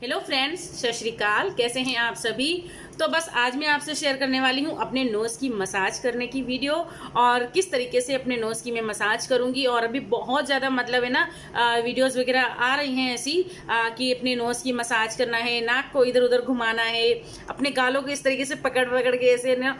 Hello friends, सत श्री अकाल। कैसे हैं आप सभी। तो बस आज मैं आपसे शेयर करने वाली हूं अपने नोज़ की मसाज करने की वीडियो और किस तरीके से अपने नोज़ की मैं मसाज करूंगी। और अभी बहुत ज़्यादा मतलब है ना वीडियोस वगैरह आ रही हैं ऐसी कि अपने नोज़ की मसाज करना है, नाक को इधर उधर घुमाना है, अपने गालों को इस तरीके से पकड़ पकड़ के ऐसे ना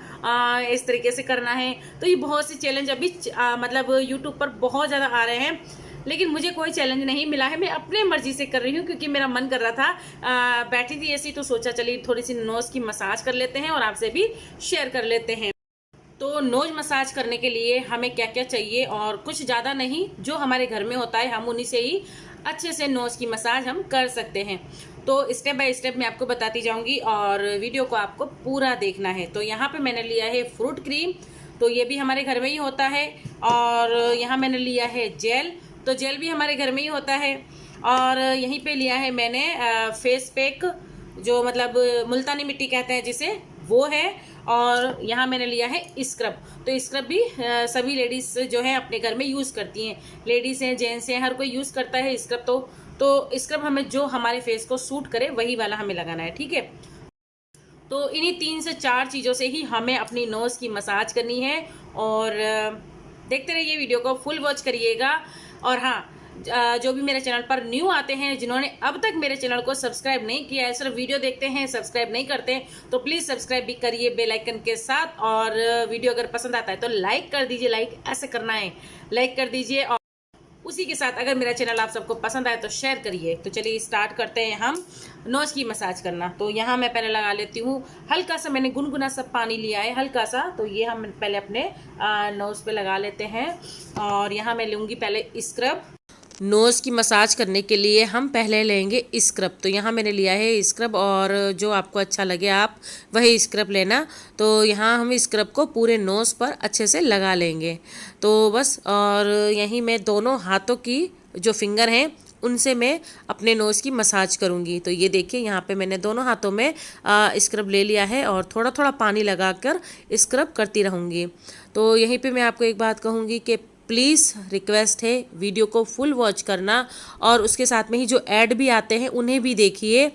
इस तरीके से करना है। तो ये बहुत से चैलेंज अभी मतलब यूट्यूब पर बहुत ज़्यादा आ रहे हैं, लेकिन मुझे कोई चैलेंज नहीं मिला है। मैं अपने मर्जी से कर रही हूँ क्योंकि मेरा मन कर रहा था। बैठी थी ऐसी तो सोचा चलिए थोड़ी सी नोज़ की मसाज कर लेते हैं और आपसे भी शेयर कर लेते हैं। तो नोज मसाज करने के लिए हमें क्या क्या चाहिए, और कुछ ज़्यादा नहीं, जो हमारे घर में होता है हम उन्हीं से ही अच्छे से नोज़ की मसाज हम कर सकते हैं। तो स्टेप बाय स्टेप मैं आपको बताती जाऊंगी और वीडियो को आपको पूरा देखना है। तो यहाँ पे मैंने लिया है फ्रूट क्रीम, तो ये भी हमारे घर में ही होता है। और यहाँ मैंने लिया है जेल, तो जेल भी हमारे घर में ही होता है। और यहीं पे लिया है मैंने फेस पैक, जो मतलब मुल्तानी मिट्टी कहते हैं जिसे, वो है। और यहाँ मैंने लिया है स्क्रब, तो स्क्रब भी सभी लेडीज जो है अपने घर में यूज़ करती हैं। लेडीज़ हैं, जेंट्स हैं, हर कोई यूज़ करता है स्क्रब। तो स्क्रब हमें जो हमारे फेस को सूट करे वही वाला हमें लगाना है, ठीक है। तो इन्हीं 3 से 4 चीज़ों से ही हमें अपनी नोज़ की मसाज करनी है। और देखते रहिए, वीडियो को फुल वॉच करिएगा। और हाँ, जो भी मेरे चैनल पर न्यू आते हैं, जिन्होंने अब तक मेरे चैनल को सब्सक्राइब नहीं किया है, सिर्फ वीडियो देखते हैं, सब्सक्राइब नहीं करते, तो प्लीज़ सब्सक्राइब भी करिए बेल आइकन के साथ। और वीडियो अगर पसंद आता है तो लाइक कर दीजिए, लाइक ऐसे करना है, लाइक कर दीजिए। और उसी के साथ अगर मेरा चैनल आप सबको पसंद आए तो शेयर करिए। तो चलिए स्टार्ट करते हैं हम नोज़ की मसाज करना। तो यहाँ मैं पहले लगा लेती हूँ हल्का सा, मैंने गुनगुना सा पानी लिया है हल्का सा, तो ये हम पहले अपने नोज़ पे लगा लेते हैं। और यहाँ मैं लूँगी पहले स्क्रब। नोज़ की मसाज करने के लिए हम पहले लेंगे स्क्रब, तो यहाँ मैंने लिया है स्क्रब, और जो आपको अच्छा लगे आप वही स्क्रब लेना। तो यहाँ हम स्क्रब को पूरे नोज़ पर अच्छे से लगा लेंगे, तो बस। और यहीं मैं दोनों हाथों की जो फिंगर हैं उनसे मैं अपने नोज़ की मसाज करूँगी। तो ये देखिए, यहाँ पे मैंने दोनों हाथों में स्क्रब ले लिया है और थोड़ा थोड़ा पानी लगाकर स्क्रब करती रहूँगी। तो यहीं पे मैं आपको एक बात कहूँगी कि प्लीज़ रिक्वेस्ट है, वीडियो को फुल वॉच करना, और उसके साथ में ही जो ऐड भी आते हैं उन्हें भी देखिए।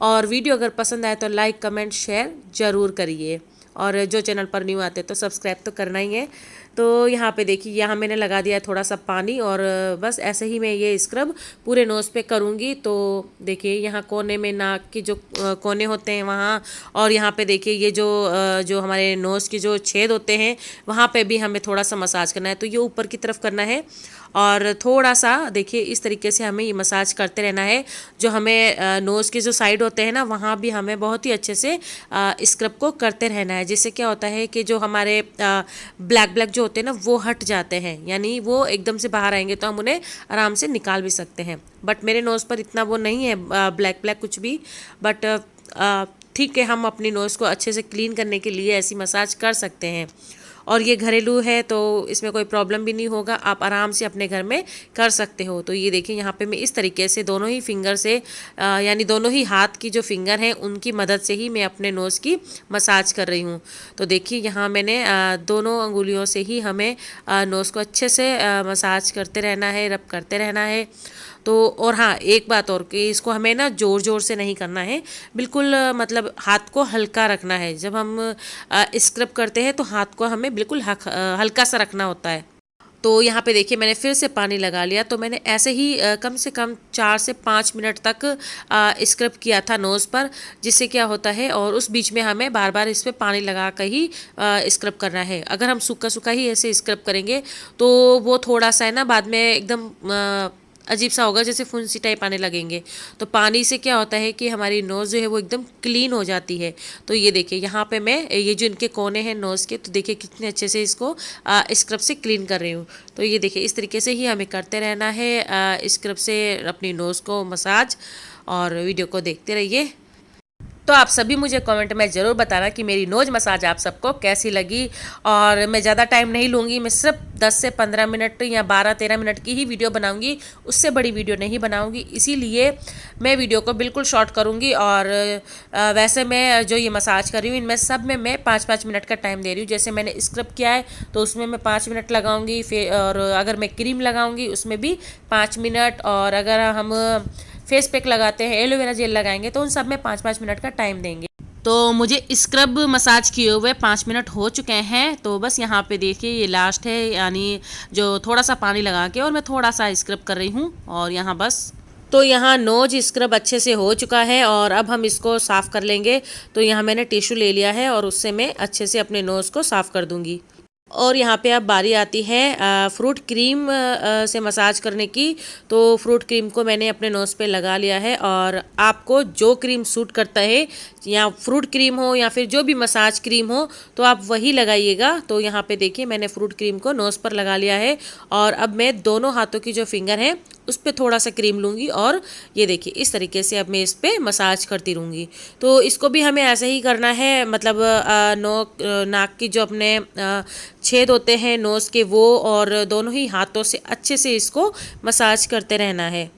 और वीडियो अगर पसंद आए तो लाइक कमेंट शेयर ज़रूर करिए। और जो चैनल पर न्यू आते तो सब्सक्राइब तो करना ही है। तो यहाँ पे देखिए, यहाँ मैंने लगा दिया थोड़ा सा पानी, और बस ऐसे ही मैं ये स्क्रब पूरे नोज़ पे करूँगी। तो देखिए, यहाँ कोने में नाक के जो कोने होते हैं वहाँ, और यहाँ पे देखिए ये जो हमारे नोज़ के जो छेद होते हैं वहाँ पे भी हमें थोड़ा सा मसाज करना है। तो ये ऊपर की तरफ करना है, और थोड़ा सा देखिए इस तरीके से हमें ये मसाज करते रहना है। जो हमें नोज़ के जो साइड होते हैं ना, वहाँ भी हमें बहुत ही अच्छे से स्क्रब को करते रहना है। जिससे क्या होता है कि जो हमारे ब्लैक ब्लैक जो होते हैं ना वो हट जाते हैं, यानी वो एकदम से बाहर आएंगे तो हम उन्हें आराम से निकाल भी सकते हैं। बट मेरे नोज़ पर इतना वो नहीं है ब्लैक ब्लैक कुछ भी, बट ठीक है, हम अपनी नोज़ को अच्छे से क्लीन करने के लिए ऐसी मसाज कर सकते हैं। और ये घरेलू है तो इसमें कोई प्रॉब्लम भी नहीं होगा, आप आराम से अपने घर में कर सकते हो। तो ये देखिए, यहाँ पे मैं इस तरीके से दोनों ही फिंगर से यानी दोनों ही हाथ की जो फिंगर हैं उनकी मदद से ही मैं अपने नोज़ की मसाज कर रही हूँ। तो देखिए, यहाँ मैंने दोनों अंगुलियों से ही हमें नोज़ को अच्छे से मसाज करते रहना है, रब करते रहना है। तो और हाँ, एक बात और कि इसको हमें ना ज़ोर ज़ोर से नहीं करना है, बिल्कुल मतलब हाथ को हल्का रखना है। जब हम स्क्रब करते हैं तो हाथ को हमें बिल्कुल हल्का सा रखना होता है। तो यहाँ पे देखिए, मैंने फिर से पानी लगा लिया। तो मैंने ऐसे ही कम से कम 4 से 5 मिनट तक स्क्रब किया था नोज़ पर। जिससे क्या होता है, और उस बीच में हमें बार बार इस पर पानी लगा कर ही स्क्रब करना है। अगर हम सूखा सूखा ही ऐसे स्क्रब करेंगे तो वो थोड़ा सा है ना, बाद में एकदम अजीब सा होगा, जैसे फुंसी टाइप आने लगेंगे। तो पानी से क्या होता है कि हमारी नोज़ जो है वो एकदम क्लीन हो जाती है। तो ये देखिए, यहाँ पे मैं ये जो इनके कोने हैं नोज़ के, तो देखिए कितने अच्छे से इसको स्क्रब से क्लीन कर रही हूँ। तो ये देखिए, इस तरीके से ही हमें करते रहना है स्क्रब से अपनी नोज़ को मसाज। और वीडियो को देखते रहिए। तो आप सभी मुझे कमेंट में ज़रूर बताना कि मेरी नोज़ मसाज आप सबको कैसी लगी। और मैं ज़्यादा टाइम नहीं लूँगी, मैं सिर्फ 10 से 15 मिनट या 12-13 मिनट की ही वीडियो बनाऊँगी, उससे बड़ी वीडियो नहीं बनाऊँगी। इसीलिए मैं वीडियो को बिल्कुल शॉर्ट करूँगी। और वैसे मैं जो ये मसाज कर रही हूँ, इनमें सब में मैं 5-5 मिनट का टाइम दे रही हूँ। जैसे मैंने स्क्रब किया है तो उसमें मैं 5 मिनट लगाऊँगी, फिर और अगर मैं क्रीम लगाऊँगी उसमें भी 5 मिनट, और अगर हम फेस पैक लगाते हैं, एलोवेरा जेल लगाएंगे, तो उन सब में 5-5 मिनट का टाइम देंगे। तो मुझे स्क्रब मसाज किए हुए 5 मिनट हो चुके हैं। तो बस यहाँ पे देखिए ये लास्ट है, यानी जो थोड़ा सा पानी लगा के और मैं थोड़ा सा स्क्रब कर रही हूँ। और यहाँ बस तो यहाँ नोज स्क्रब अच्छे से हो चुका है और अब हम इसको साफ़ कर लेंगे। तो यहाँ मैंने टिश्यू ले लिया है और उससे मैं अच्छे से अपने नोज़ को साफ़ कर दूँगी। और यहाँ पे अब बारी आती है फ्रूट क्रीम से मसाज करने की। तो फ्रूट क्रीम को मैंने अपने नोज़ पे लगा लिया है और आपको जो क्रीम सूट करता है, या फ्रूट क्रीम हो या फिर जो भी मसाज क्रीम हो, तो आप वही लगाइएगा। तो यहाँ पे देखिए मैंने फ्रूट क्रीम को नोज़ पर लगा लिया है और अब मैं दोनों हाथों की जो फिंगर है उस पर थोड़ा सा क्रीम लूँगी और ये देखिए इस तरीके से अब मैं इस पर मसाज करती रहूँगी। तो इसको भी हमें ऐसे ही करना है, मतलब नाक की जो अपने छेद होते हैं नोज़ के, वो और दोनों ही हाथों से अच्छे से इसको मसाज करते रहना है।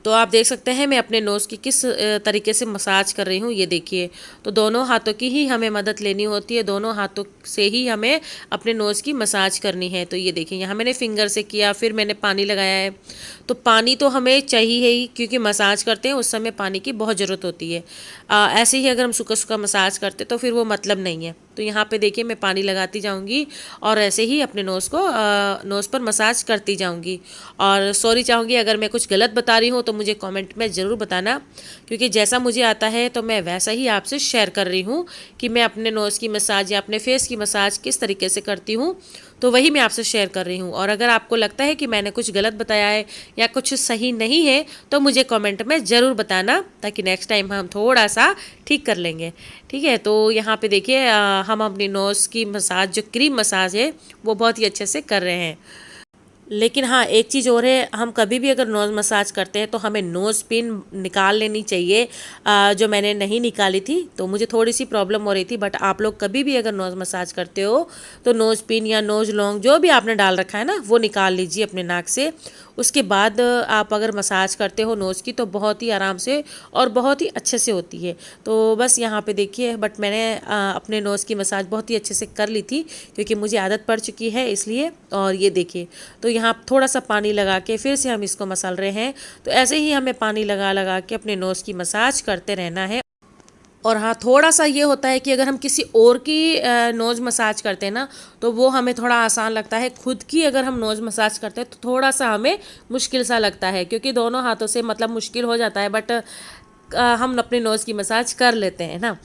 तो आप देख सकते हैं मैं अपने नोज़ की किस तरीके से मसाज कर रही हूँ। ये देखिए, तो दोनों हाथों की ही हमें मदद लेनी होती है, दोनों हाथों से ही हमें अपने नोज़ की मसाज करनी है। तो ये देखिए यहाँ मैंने फिंगर से किया, फिर मैंने पानी लगाया है। तो पानी तो हमें चाहिए ही, क्योंकि मसाज करते हैं उस समय पानी की बहुत ज़रूरत होती है। ऐसे ही अगर हम सूखा सूखा मसाज करते तो फिर वो मतलब नहीं है। तो यहाँ पे देखिए मैं पानी लगाती जाऊँगी और ऐसे ही अपने नोज़ को नोज़ पर मसाज करती जाऊँगी। और सॉरी चाहूँगी अगर मैं कुछ गलत बता रही हूँ तो मुझे कमेंट में ज़रूर बताना, क्योंकि जैसा मुझे आता है तो मैं वैसा ही आपसे शेयर कर रही हूँ कि मैं अपने नोज़ की मसाज या अपने फेस की मसाज किस तरीके से करती हूँ, तो वही मैं आपसे शेयर कर रही हूँ। और अगर आपको लगता है कि मैंने कुछ गलत बताया है या कुछ सही नहीं है तो मुझे कमेंट में ज़रूर बताना, ताकि नेक्स्ट टाइम हम थोड़ा सा ठीक कर लेंगे। ठीक है, तो यहाँ पे देखिए हम अपनी नोज़ की मसाज, जो क्रीम मसाज है, वो बहुत ही अच्छे से कर रहे हैं। लेकिन हाँ, एक चीज़ और है, हम कभी भी अगर नोज़ मसाज करते हैं तो हमें नोज़ पिन निकाल लेनी चाहिए। जो मैंने नहीं निकाली थी तो मुझे थोड़ी सी प्रॉब्लम हो रही थी। बट आप लोग कभी भी अगर नोज़ मसाज करते हो तो नोज़ पिन या नोज़ लॉन्ग जो भी आपने डाल रखा है ना, वो निकाल लीजिए अपने नाक से। उसके बाद आप अगर मसाज करते हो नोज़ की तो बहुत ही आराम से और बहुत ही अच्छे से होती है। तो बस यहाँ पे देखिए, बट मैंने अपने नोज़ की मसाज बहुत ही अच्छे से कर ली थी, क्योंकि मुझे आदत पड़ चुकी है इसलिए। और ये देखिए, तो यहाँ थोड़ा सा पानी लगा के फिर से हम इसको मसल रहे हैं। तो ऐसे ही हमें पानी लगा लगा के अपने नोज़ की मसाज करते रहना है। और हाँ, थोड़ा सा ये होता है कि अगर हम किसी और की नोज़ मसाज करते हैं ना, तो वो हमें थोड़ा आसान लगता है। खुद की अगर हम नोज़ मसाज करते हैं तो थोड़ा सा हमें मुश्किल सा लगता है, क्योंकि दोनों हाथों से मतलब मुश्किल हो जाता है। बट हम अपने नोज़ की मसाज कर लेते हैं ना।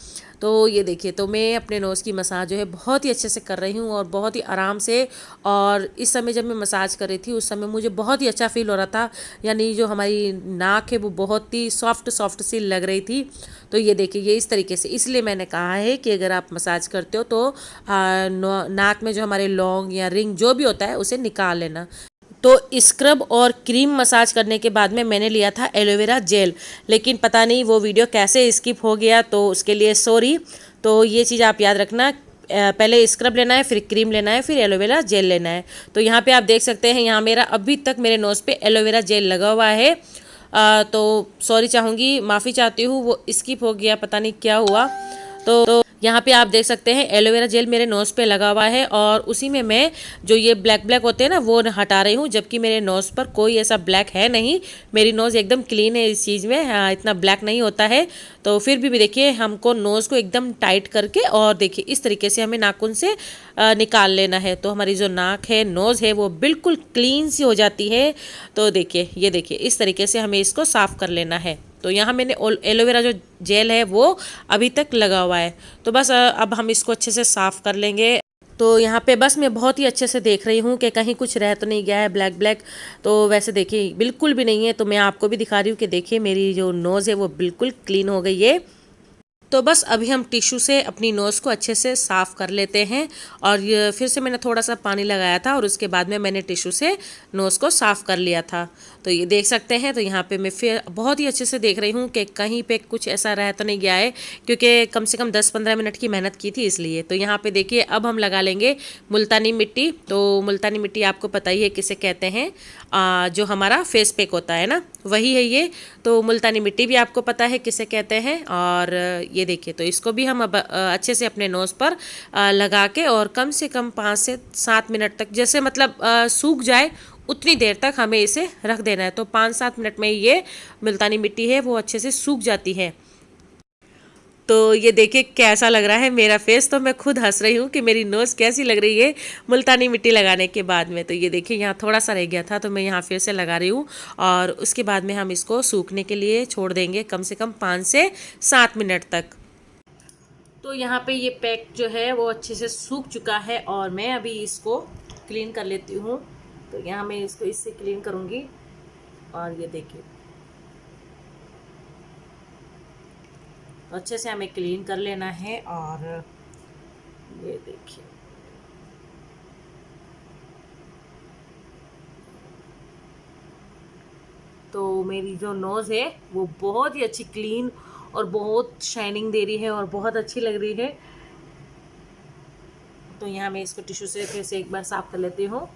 तो ये देखिए, तो मैं अपने नोज़ की मसाज जो है बहुत ही अच्छे से कर रही हूँ और बहुत ही आराम से। और इस समय जब मैं मसाज कर रही थी उस समय मुझे बहुत ही अच्छा फील हो रहा था, यानी जो हमारी नाक है वो बहुत ही सॉफ्ट सॉफ्ट सी लग रही थी। तो ये देखिए, ये इस तरीके से, इसलिए मैंने कहा है कि अगर आप मसाज करते हो तो नाक में जो हमारे लौंग या रिंग जो भी होता है उसे निकाल लेना। तो स्क्रब और क्रीम मसाज करने के बाद में मैंने लिया था एलोवेरा जेल, लेकिन पता नहीं वो वीडियो कैसे स्किप हो गया, तो उसके लिए सॉरी। तो ये चीज़ आप याद रखना, पहले स्क्रब लेना है, फिर क्रीम लेना है, फिर एलोवेरा जेल लेना है। तो यहाँ पे आप देख सकते हैं, यहाँ मेरा अभी तक मेरे नोज़ पे एलोवेरा जेल लगा हुआ है। तो सॉरी चाहूँगी, माफ़ी चाहती हूँ, वो स्किप हो गया, पता नहीं क्या हुआ। तो यहाँ पे आप देख सकते हैं एलोवेरा जेल मेरे नोज़ पे लगा हुआ है और उसी में मैं जो ये ब्लैक ब्लैक होते हैं ना वो हटा रही हूँ, जबकि मेरे नोज़ पर कोई ऐसा ब्लैक है नहीं। मेरी नोज़ एकदम क्लीन है इस चीज़ में, इतना ब्लैक नहीं होता है। तो फिर भी देखिए, हमको नोज़ को एकदम टाइट करके और देखिए इस तरीके से हमें नाखून से निकाल लेना है। तो हमारी जो नाक है, नोज़ है, वो बिल्कुल क्लीन सी हो जाती है। तो देखिए, ये देखिए इस तरीके से हमें इसको साफ़ कर लेना है। तो यहाँ मैंने एलोवेरा जो जेल है वो अभी तक लगा हुआ है। तो बस अब हम इसको अच्छे से साफ़ कर लेंगे। तो यहाँ पे बस मैं बहुत ही अच्छे से देख रही हूँ कि कहीं कुछ रह तो नहीं गया है ब्लैक ब्लैक। तो वैसे देखिए बिल्कुल भी नहीं है। तो मैं आपको भी दिखा रही हूँ कि देखिए मेरी जो नोज़ है वो बिल्कुल क्लीन हो गई है। तो बस अभी हम टिश्यू से अपनी नोज़ को अच्छे से साफ़ कर लेते हैं। और फिर से मैंने थोड़ा सा पानी लगाया था और उसके बाद में मैंने टिश्यू से नोज़ को साफ़ कर लिया था। तो ये देख सकते हैं। तो यहाँ पे मैं फिर बहुत ही अच्छे से देख रही हूँ कि कहीं पे कुछ ऐसा रह तो नहीं गया है, क्योंकि कम से कम 10-15 मिनट की मेहनत की थी इसलिए। तो यहाँ पे देखिए अब हम लगा लेंगे मुल्तानी मिट्टी। तो मुल्तानी मिट्टी आपको पता ही है किसे कहते हैं, जो हमारा फेस पैक होता है ना, वही है ये। तो मुल्तानी मिट्टी भी आपको पता है किसे कहते हैं। और ये देखिए, तो इसको भी हम अब अच्छे से अपने नोज़ पर लगा के और कम से कम 5 से 7 मिनट तक, जैसे मतलब सूख जाए उतनी देर तक हमें इसे रख देना है। तो 5-7 मिनट में ये मुल्तानी मिट्टी है वो अच्छे से सूख जाती है। तो ये देखिए कैसा लग रहा है मेरा फेस, तो मैं खुद हंस रही हूँ कि मेरी नोज़ कैसी लग रही है मुल्तानी मिट्टी लगाने के बाद में। तो ये देखिए यहाँ थोड़ा सा रह गया था तो मैं यहाँ फिर से लगा रही हूँ, और उसके बाद में हम इसको सूखने के लिए छोड़ देंगे कम से कम 5 से 7 मिनट तक। तो यहाँ पे ये पैक जो है वो अच्छे से सूख चुका है और मैं अभी इसको क्लीन कर लेती हूँ। तो यहाँ मैं इसको इससे क्लीन करूँगी, और ये देखिए तो अच्छे से हमें क्लीन कर लेना है। और ये देखिए तो मेरी जो नोज़ है वो बहुत ही अच्छी क्लीन और बहुत शाइनिंग दे रही है और बहुत अच्छी लग रही है। तो यहाँ मैं इसको टिश्यू से फिर से एक बार साफ कर लेती हूँ।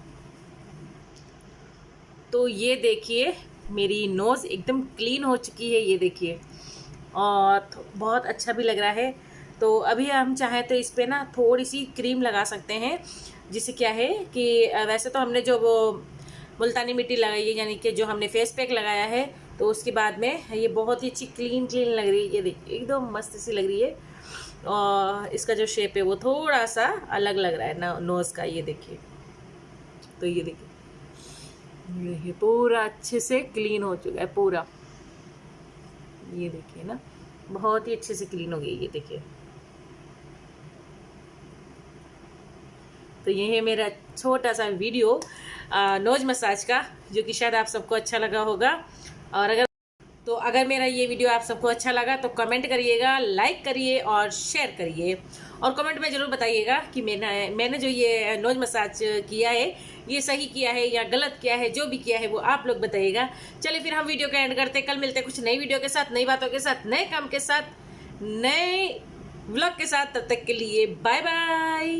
तो ये देखिए मेरी नोज़ एकदम क्लीन हो चुकी है, ये देखिए, और बहुत अच्छा भी लग रहा है। तो अभी हम चाहें तो इस पे ना थोड़ी सी क्रीम लगा सकते हैं, जिससे क्या है कि वैसे तो हमने जो वो मुल्तानी मिट्टी लगाई है, यानी कि जो हमने फेस पैक लगाया है, तो उसके बाद में ये बहुत ही अच्छी क्लीन लग रही है। ये देखिए एकदम मस्त सी लग रही है, और इसका जो शेप है वो थोड़ा सा अलग लग रहा है ना नोज़ का, ये देखिए। तो ये देखिए ये पूरा अच्छे से क्लीन हो चुका है पूरा, ये देखिए ना बहुत ही अच्छे से क्लीन हो गई, ये देखिए। तो ये है मेरा छोटा सा वीडियो नोज मसाज का, जो कि शायद आप सबको अच्छा लगा होगा। और अगर मेरा ये वीडियो आप सबको अच्छा लगा तो कमेंट करिएगा, लाइक करिए और शेयर करिए, और कमेंट में ज़रूर बताइएगा कि मैंने जो ये नोज मसाज किया है ये सही किया है या गलत किया है। जो भी किया है वो आप लोग बताइएगा। चलिए फिर हम वीडियो का एंड करते हैं। कल मिलते हैं कुछ नई वीडियो के साथ, नई बातों के साथ, नए काम के साथ, नए व्लॉग के साथ। तब तक के लिए बाय बाय।